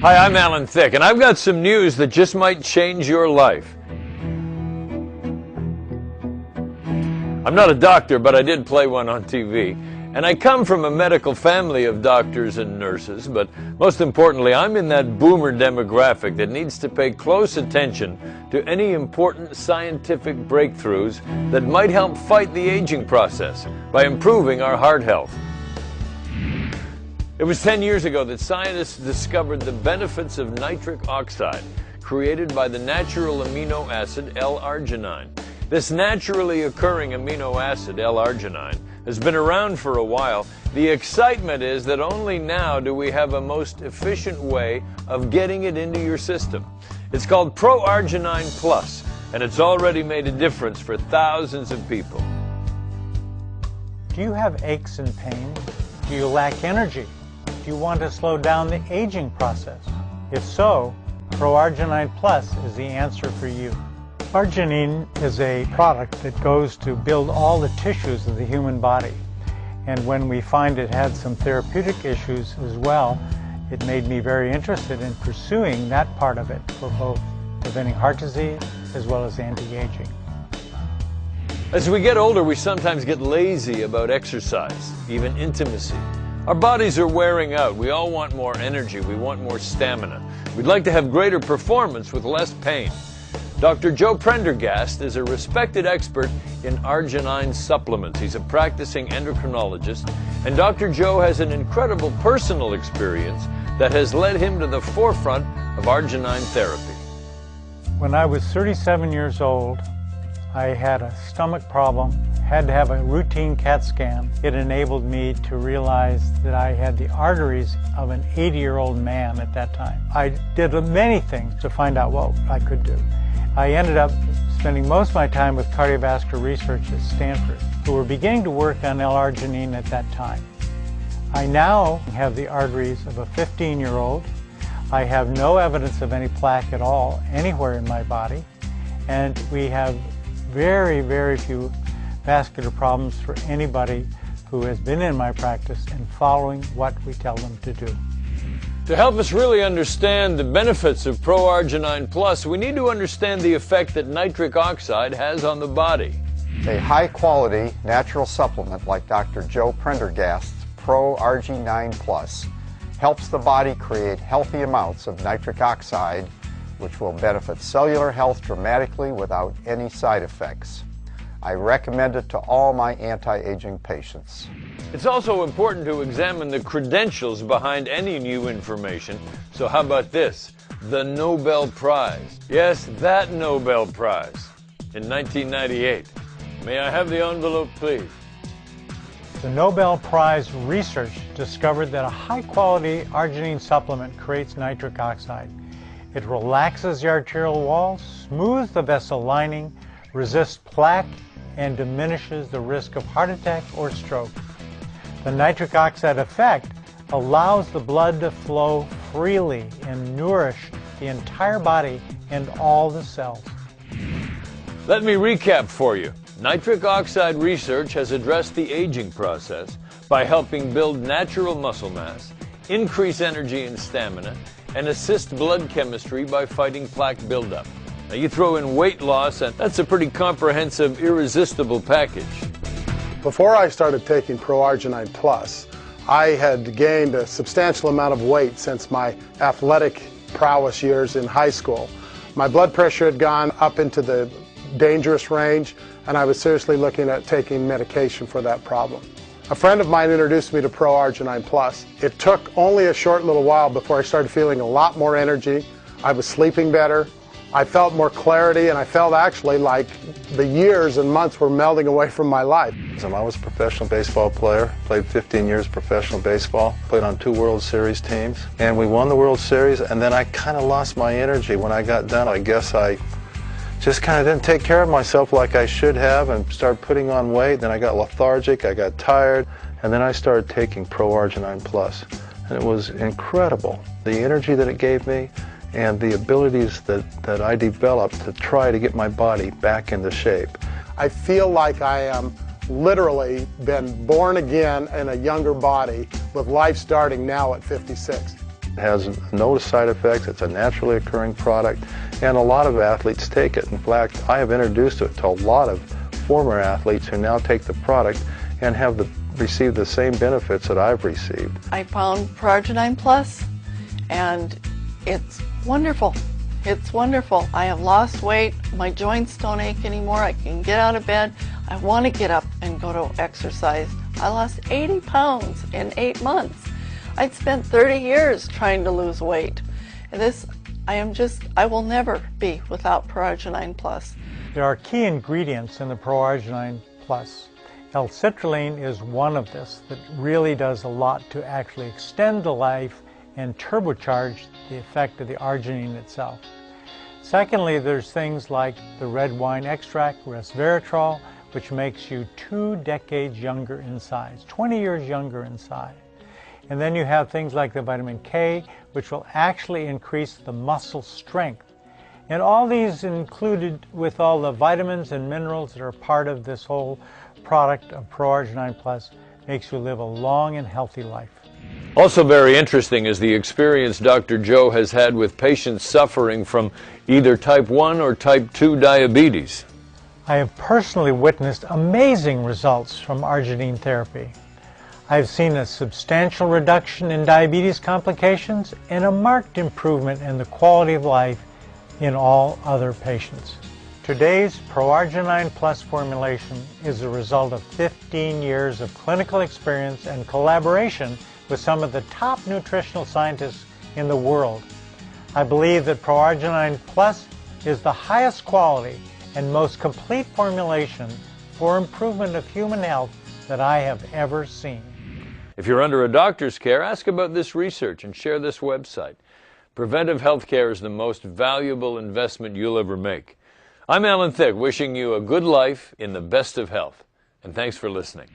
Hi, I'm Alan Thicke, and I've got some news that just might change your life. I'm not a doctor, but I did play one on TV, and I come from a medical family of doctors and nurses, but most importantly, I'm in that boomer demographic that needs to pay close attention to any important scientific breakthroughs that might help fight the aging process by improving our heart health. It was 10 years ago that scientists discovered the benefits of nitric oxide created by the natural amino acid L-arginine. This naturally occurring amino acid, L-arginine, has been around for a while. The excitement is that only now do we have a most efficient way of getting it into your system. It's called ProArgi9 Plus, and it's already made a difference for thousands of people. Do you have aches and pains? Do you lack energy? Do you want to slow down the aging process? If so, ProArgi9 Plus is the answer for you. Arginine is a product that goes to build all the tissues of the human body. And when we find it had some therapeutic issues as well, it made me very interested in pursuing that part of it for both preventing heart disease as well as anti-aging. As we get older, we sometimes get lazy about exercise, even intimacy. Our bodies are wearing out. We all want more energy. We want more stamina. We'd like to have greater performance with less pain. Dr. Joe Prendergast is a respected expert in arginine supplements. He's a practicing endocrinologist, and Dr. Joe has an incredible personal experience that has led him to the forefront of arginine therapy. When I was 37 years old, I had a stomach problem, had to have a routine CAT scan. It enabled me to realize that I had the arteries of an 80-year-old man at that time. I did many things to find out what I could do. I ended up spending most of my time with cardiovascular research at Stanford, who were beginning to work on L-arginine at that time. I now have the arteries of a 15-year-old. I have no evidence of any plaque at all anywhere in my body, and we have very, very few vascular problems for anybody who has been in my practice and following what we tell them to do. To help us really understand the benefits of ProArgi9 Plus, we need to understand the effect that nitric oxide has on the body. A high-quality natural supplement like Dr. Joe Prendergast's ProArgi9 Plus helps the body create healthy amounts of nitric oxide, which will benefit cellular health dramatically without any side effects. I recommend it to all my anti-aging patients. It's also important to examine the credentials behind any new information. So how about this? The Nobel Prize. Yes, that Nobel Prize in 1998. May I have the envelope, please? The Nobel Prize research discovered that a high-quality arginine supplement creates nitric oxide. It relaxes the arterial wall, smooths the vessel lining, resists plaque, and diminishes the risk of heart attack or stroke. The nitric oxide effect allows the blood to flow freely and nourish the entire body and all the cells. Let me recap for you. Nitric oxide research has addressed the aging process by helping build natural muscle mass, increase energy and stamina, and assist blood chemistry by fighting plaque buildup. Now you throw in weight loss, and that's a pretty comprehensive, irresistible package. Before I started taking ProArgi9 Plus, I had gained a substantial amount of weight since my athletic prowess years in high school. My blood pressure had gone up into the dangerous range, and I was seriously looking at taking medication for that problem. A friend of mine introduced me to ProArgi9 Plus. It took only a short little while before I started feeling a lot more energy. I was sleeping better. I felt more clarity, and I felt actually like the years and months were melding away from my life. I was a professional baseball player, played 15 years professional baseball, played on 2 World Series teams, and we won the World Series, and then I kind of lost my energy when I got done. I guess I just kind of didn't take care of myself like I should have and started putting on weight. Then I got lethargic, I got tired, and then I started taking ProArgi9 Plus, and it was incredible. The energy that it gave me and the abilities that I developed to try to get my body back into shape. I feel like I am literally been born again in a younger body with life starting now at 56. It has no side effects. It's a naturally occurring product, and a lot of athletes take it. In fact, I have introduced it to a lot of former athletes who now take the product and have received the same benefits that I've received. I found ProArgi9 Plus, and it's wonderful. It's wonderful. I have lost weight. My joints don't ache anymore. I can get out of bed. I want to get up and go to exercise. I lost 80 pounds in 8 months. I'd spent 30 years trying to lose weight. And I will never be without ProArgi9 Plus. There are key ingredients in the ProArgi9 Plus. L-citrulline is one of this that really does a lot to actually extend the life and turbocharge the effect of the arginine itself. Secondly, there's things like the red wine extract, resveratrol, which makes you 2 decades younger in size, 20 years younger in size. And then you have things like the vitamin K, which will actually increase the muscle strength. And all these included with all the vitamins and minerals that are part of this whole product of ProArgi9 Plus makes you live a long and healthy life. Also very interesting is the experience Dr. Joe has had with patients suffering from either type 1 or type 2 diabetes. I have personally witnessed amazing results from arginine therapy. I've seen a substantial reduction in diabetes complications and a marked improvement in the quality of life in all other patients. Today's ProArgi9 Plus formulation is a result of 15 years of clinical experience and collaboration with some of the top nutritional scientists in the world. I believe that ProArgi9 Plus is the highest quality and most complete formulation for improvement of human health that I have ever seen. If you're under a doctor's care, ask about this research and share this website. Preventive health care is the most valuable investment you'll ever make. I'm Alan Thicke, wishing you a good life in the best of health. And thanks for listening.